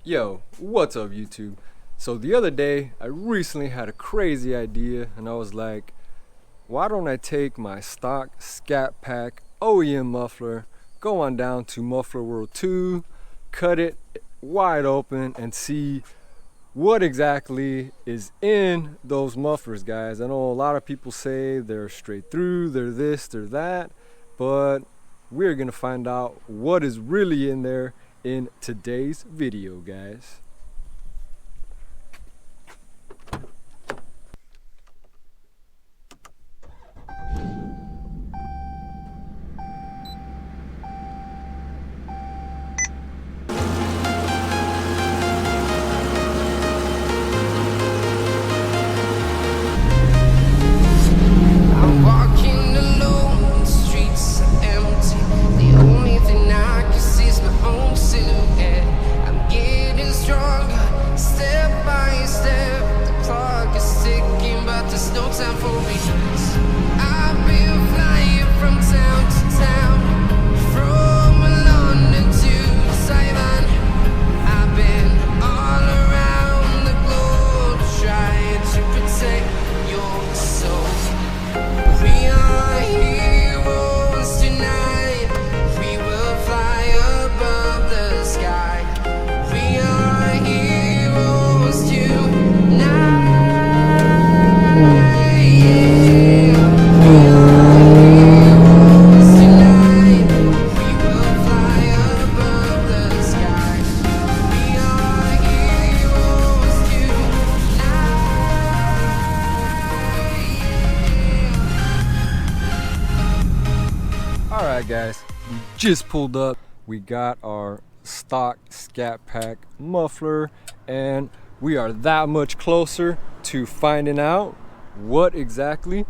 Yo, what's up YouTube? So the other day, I recently had a crazy idea and I was like, why don't I take my stock Scat Pack OEM muffler, go on down to Muffler World 2, cut it wide open and see what exactly is in those mufflers, guys. I know a lot of people say they're straight through, they're this, they're that, but we're gonna find out what is really in there in today's video, guys. I'm walking alone, the streets are empty. The only thing I can see is my own silhouette. I'm getting stronger, step by step. The clock is ticking, but there's no time for regrets. I've been flying from town to town, from London to Taiwan. I've been all around the globe trying to protect your soul. We are heroes tonight. We will fly above the sky. We are heroes tonight. Yeah. We are heroes tonight. We will fly above the sky. We are heroes tonight. Alright guys, we just pulled up. We got our stock Scat Pack muffler and we are that much closer to finding out what exactly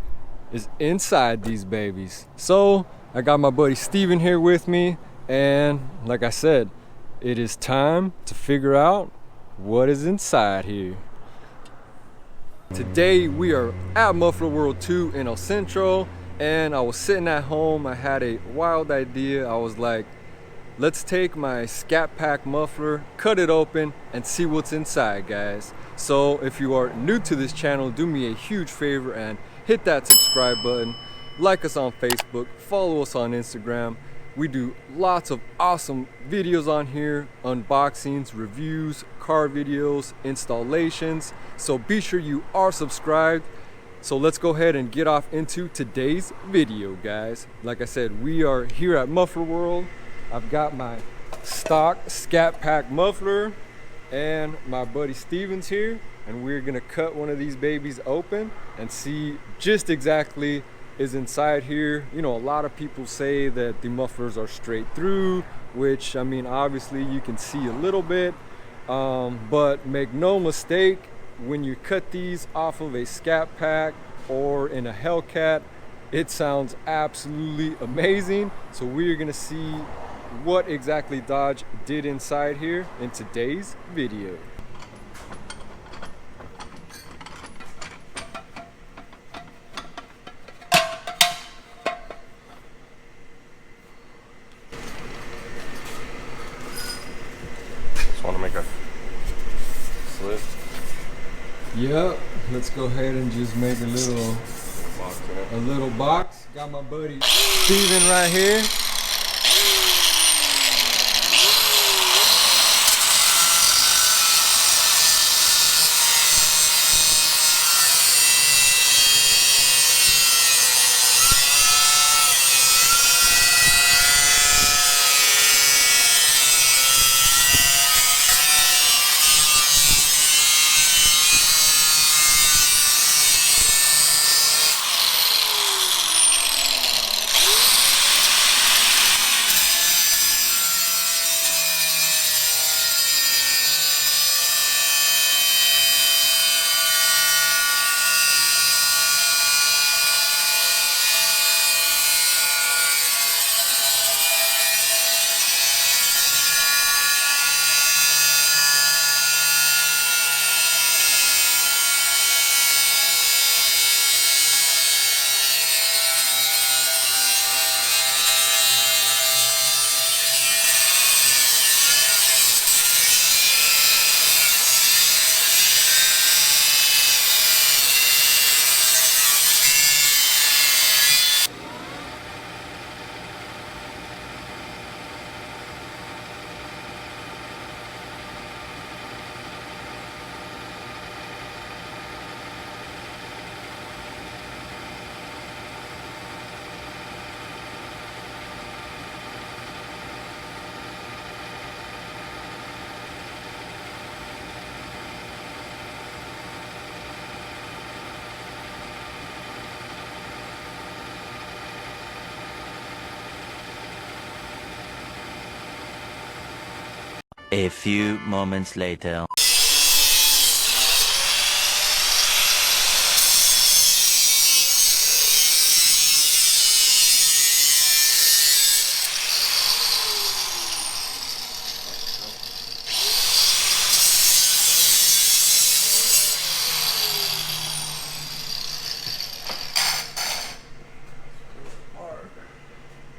is inside these babies. So I got my buddy Steven here with me, and like I said, it is time to figure out what is inside here. Today we are at Muffler World 2 in El Centro, and I was sitting at home. I had a wild idea. I was like, let's take my Scat Pack muffler, cut it open, and see what's inside, guys. So if you are new to this channel, do me a huge favor and hit that subscribe button, like us on Facebook, follow us on Instagram. We do lots of awesome videos on here, unboxings, reviews, car videos, installations. So be sure you are subscribed. So let's go ahead and get off into today's video, guys. Like I said, we are here at Muffler World. I've got my stock Scat Pack muffler and my buddy Steven's here, and we're gonna cut one of these babies open and see just exactly is inside here. You know, a lot of people say that the mufflers are straight through, which I mean obviously you can see a little bit, but make no mistake, when you cut these off of a Scat Pack or in a Hellcat, it sounds absolutely amazing. So we're gonna see what exactly Dodge did inside here in today's video. Just want to make a slit Yep, let's go ahead and just make a box in it. little box. Got my buddy Steven right here. A few moments later.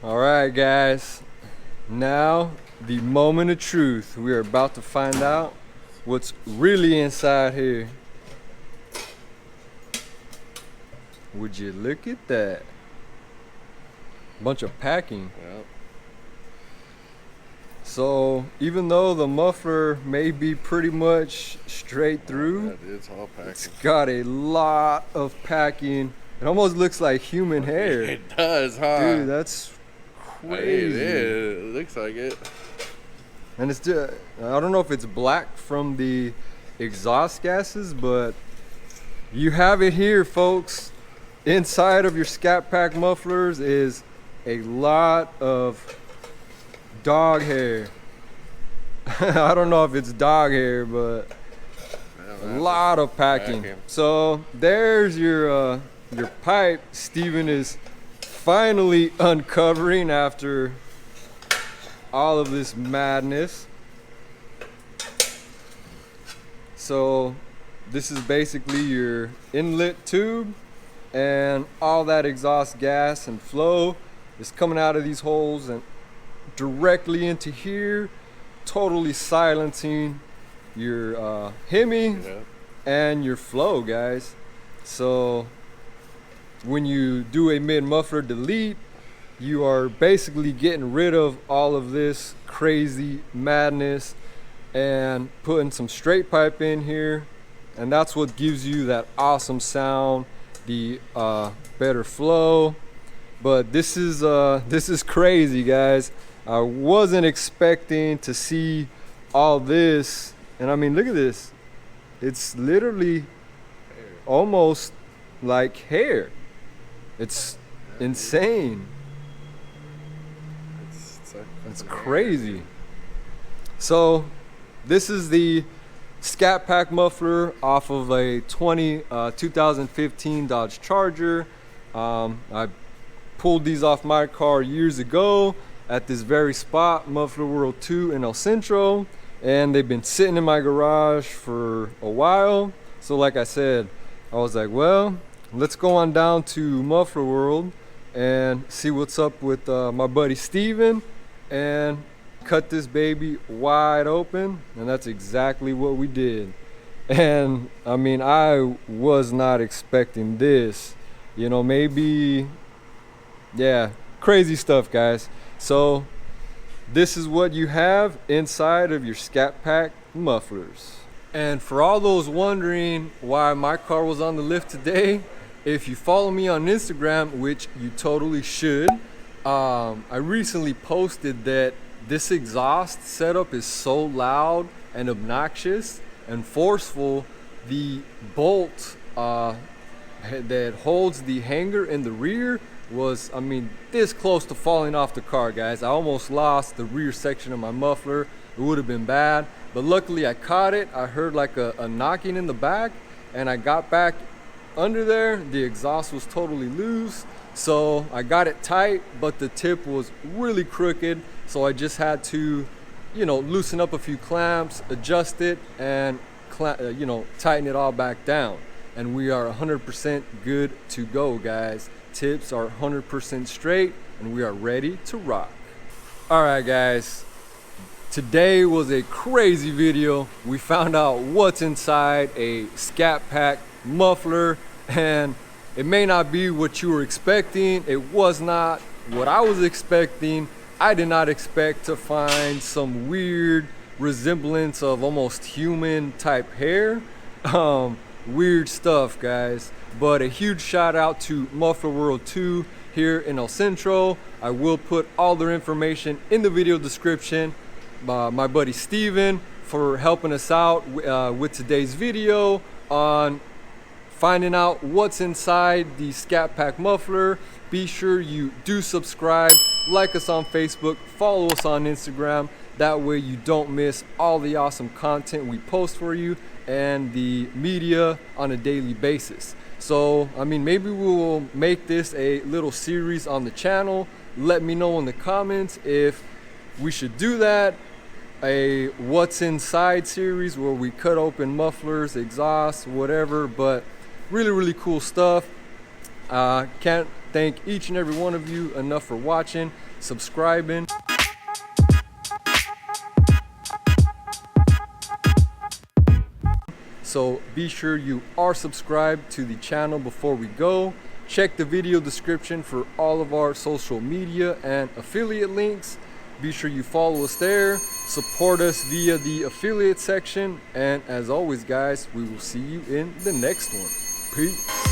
All right, guys. Now, the moment of truth. We are about to find out what's really inside here. Would you look at that? Bunch of packing. Yep. So, even though the muffler may be pretty much straight through, Yeah, dude, it's all it's packing. got a lot of packing. It almost looks like human hair. It does, huh? Dude, that's Hey, crazy. it looks like it. And it's just, I don't know if it's black from the exhaust gases, but you have it here, folks. Inside of your Scat Pack mufflers is a lot of dog hair. I don't know if it's dog hair, but a lot of packing. So there's your pipe. Steven is finally uncovering after all of this madness. So this is basically your inlet tube, and all that exhaust gas and flow is coming out of these holes and directly into here, totally silencing your Hemi Yeah. and your flow, guys. So when you do a mid muffler delete, you are basically getting rid of all of this crazy madness and putting some straight pipe in here, and that's what gives you that awesome sound, the better flow. But this is crazy, guys. I wasn't expecting to see all this, and I mean, look at this. It's literally almost like hair. It's insane. It's crazy. So this is the Scat Pack muffler off of a 2015 Dodge Charger. I pulled these off my car years ago at this very spot, Muffler World 2 in El Centro, and they've been sitting in my garage for a while. So like I said, I was like, well, let's go on down to Muffler World and see what's up with my buddy Steven and cut this baby wide open. And that's exactly what we did. And I mean, I was not expecting this. You know, maybe, yeah, crazy stuff, guys. So this is what you have inside of your Scat Pack mufflers. And for all those wondering why my car was on the lift today, if you follow me on Instagram, which you totally should, I recently posted that this exhaust setup is so loud and obnoxious and forceful. The bolt that holds the hanger in the rear was, I mean, this close to falling off the car, guys. I almost lost the rear section of my muffler. It would have been bad, but luckily I caught it. I heard like a knocking in the back, and I got back under there. The exhaust was totally loose, so I got it tight, but the tip was really crooked, so I just had to, you know, loosen up a few clamps, adjust it, and you know, tighten it all back down. And we are 100% good to go, guys. Tips are 100% straight, and we are ready to rock. All right, guys. Today was a crazy video. We found out what's inside a Scat Pack muffler, and it may not be what you were expecting. It was not what I was expecting. I did not expect to find some weird resemblance of almost human type hair. Weird stuff, guys. But a huge shout out to Muffler World 2 here in El Centro. I will put all their information in the video description. My buddy Steven for helping us out with today's video on finding out what's inside the Scat Pack muffler. Be sure you do subscribe, like us on Facebook, follow us on Instagram. That way you don't miss all the awesome content we post for you and the media on a daily basis. So, I mean, maybe we will make this a little series on the channel. Let me know in the comments if we should do that. A what's inside series where we cut open mufflers, exhausts, whatever, but really cool stuff. Can't thank each and every one of you enough for watching, subscribing. So be sure you are subscribed to the channel before we go. Check the video description for all of our social media and affiliate links. Be sure you follow us there, support us via the affiliate section, and as always guys, we will see you in the next one. Peace.